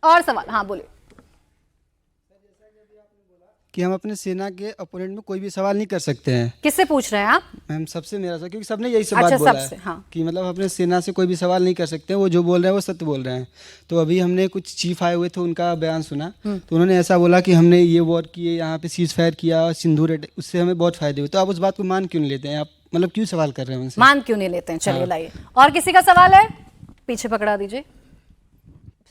और सवाल, हाँ बोलिए। कि हम अपने सेना के अपोनेंट में कोई भी सवाल नहीं कर सकते हैं। किससे पूछ रहे हैं आप? मैम सबसे मेरा सवाल, क्योंकि सबने यही सब अच्छा, बात बोला सबसे, है हाँ। कि मतलब अपने सेना से कोई भी सवाल नहीं कर सकते हैं, वो जो बोल रहे हैं वो सत्य बोल रहे हैं। तो अभी हमने कुछ चीफ आए हुए थे, उनका बयान सुना, तो उन्होंने ऐसा बोला कि हमने ये वॉर किए, यहाँ पे सीज फायर किया, सिंधु रेड, उससे हमें बहुत फायदे हुए। तो आप उस बात को मान क्यों नहीं लेते हैं? आप मतलब क्यों सवाल कर रहे हैं उनसे? मान क्यों नहीं लेते हैं? चलिए हाँ। लाइए, और किसी का सवाल है? पीछे पकड़ा दीजिए,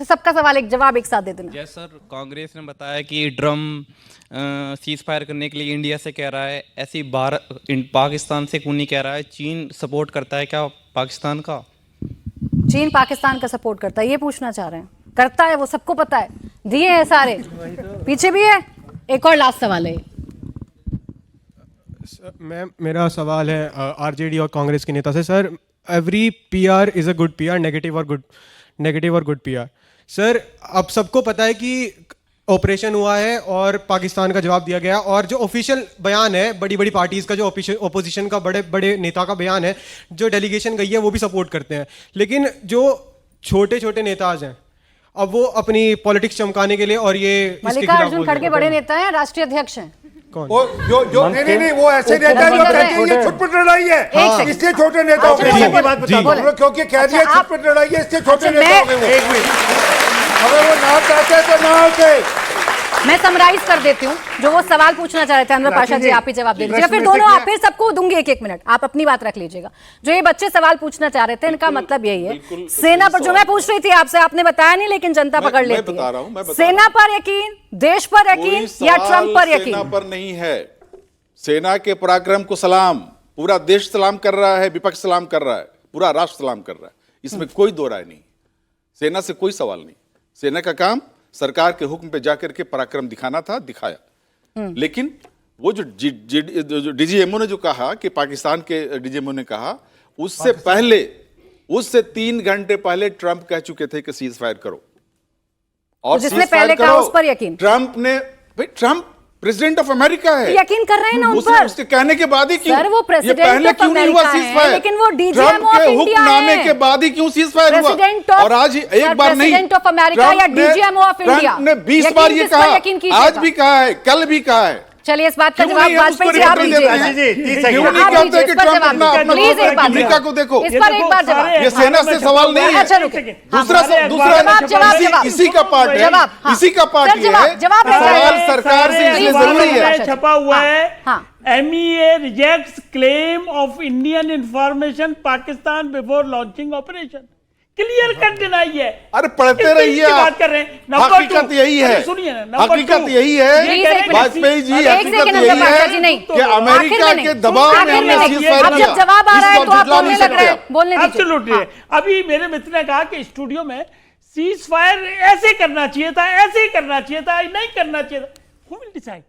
सबका सवाल एक जवाब एक साथ दे देना। जय सर, कांग्रेस ने बताया कि ड्रम सीज फायर करने के लिए इंडिया से कह रहा है, ऐसी पाकिस्तान से क्यों नहीं कह रहा है? चीन सपोर्ट करता है क्या पाकिस्तान का? चीन पाकिस्तान का सपोर्ट करता है, ये पूछना चाह रहे हैं? करता है, वो सबको पता है, दिए हैं सारे, पीछे भी है। एक और लास्ट सवाल है। मैम मेरा सवाल है आरजेडी और कांग्रेस के नेता से। Sir, every PR is a good PR, negative और गुड पीआर। सर, अब सबको पता है कि ऑपरेशन हुआ है और पाकिस्तान का जवाब दिया गया, और जो ऑफिशियल बयान है बड़ी बड़ी पार्टीज का, जो ओपोजिशन का बड़े बड़े नेता का बयान है, जो डेलीगेशन गई है वो भी सपोर्ट करते हैं। लेकिन जो छोटे छोटे नेताज हैं, अब वो अपनी पॉलिटिक्स चमकाने के लिए और ये मल्लिकार्जुन खड़गे बड़े नेता हैं, राष्ट्रीय अध्यक्ष हैं। कौन? वो जो नहीं वो ऐसे नेता जो कहते हैं ये छुटपुट लड़ाई है, इसलिए छोटे नेता हो गए, क्योंकि कह दिया छुटपुट लड़ाई है, इसलिए छोटे नेता हो गए। एक मिनट, अगर वो ना चाहते तो ना होते। मैं समराइज कर देती हूँ जो वो सवाल पूछना चाह रहे थे। अनवर पाशा जी, आप ही जवाब दे दीजिए, फिर दोनों आप, फिर सबको दूंगी एक मिनट, आप अपनी बात रख लीजिएगा। जो ये बच्चे सवाल पूछना चाह रहे थे, इनका मतलब यही है, सेना पर, जो मैं पूछ रही थी आपसे, आपने बताया नहीं, लेकिन जनता पकड़ लेती है। सेना पर यकीन, देश पर यकीन, या ट्रंप पर यकीन? सेना पर नहीं है, सेना के पराक्रम को सलाम, पूरा देश सलाम कर रहा है, विपक्ष सलाम कर रहा है, पूरा राष्ट्र सलाम कर रहा है, इसमें कोई दो राय नहीं। सेना से कोई सवाल नहीं। सेना का काम सरकार के हुक्म पे जाकर के पराक्रम दिखाना था, दिखाया। लेकिन वो जो डीजीएमओ ने जो कहा कि पाकिस्तान के डीजीएमओ ने कहा, उससे पहले, उससे 3 घंटे पहले ट्रंप कह चुके थे कि सीज फायर करो, और जिसने पहले कहा उस पर यकीन? ट्रंप ने, भाई ट्रंप प्रेसिडेंट ऑफ अमेरिका है, यकीन कर रहे हैं ना उन पर? उसके कहने के बाद ही क्यों? सर, वो प्रेसिडेंट ये पहले ऑफ क्यों नहीं हुआ अमेरिका सीज है, फायर? लेकिन वो डीजीएमओ ट्रंप ऑफ के इंडिया हुक्मनामे है। के बाद ही क्यों सीज फायर हुआ? और आज एक बार नहीं, प्रेसिडेंट ऑफ अमेरिका या डीजीएमओ ऑफ इंडिया? ट्रंप ने 20 बार ये कहा, आज भी कहा है, कल भी कहा है। चलिए, इस बात का जवाब वाजपेयी जी आप दीजिएगा। क्यों नहीं कहते कि ट्रंप अपना अमेरिका को देखो? इस पर एक बार जवाब। ये सेना से सवाल नहीं है। अच्छा रुकिए, दूसरा इसी का पार्ट है, इसी का पार्ट ये है, सवाल सरकार से इसलिए जरूरी है। छपा हुआ है, MEA rejects claim of Indian information Pakistan before launching operation। Clear cut deny है। अरे पढ़ते रहिए, बात कर रहे हैं। हकीकत यही है, सुनिए, हकीकत यही है वाजपेयी जी, हकीकत यही है कि अमेरिका के दबाव में हमने सीज फायर किया। जब जवाब आ रहा है तो आप बोलने लग रहे हैं, बोलने दीजिए। एब्सोल्युटली। अभी मेरे मित्र ने कहा कि स्टूडियो में सीज फायर ऐसे करना चाहिए था, ऐसे करना चाहिए था, नहीं करना चाहिए था। Who will decide?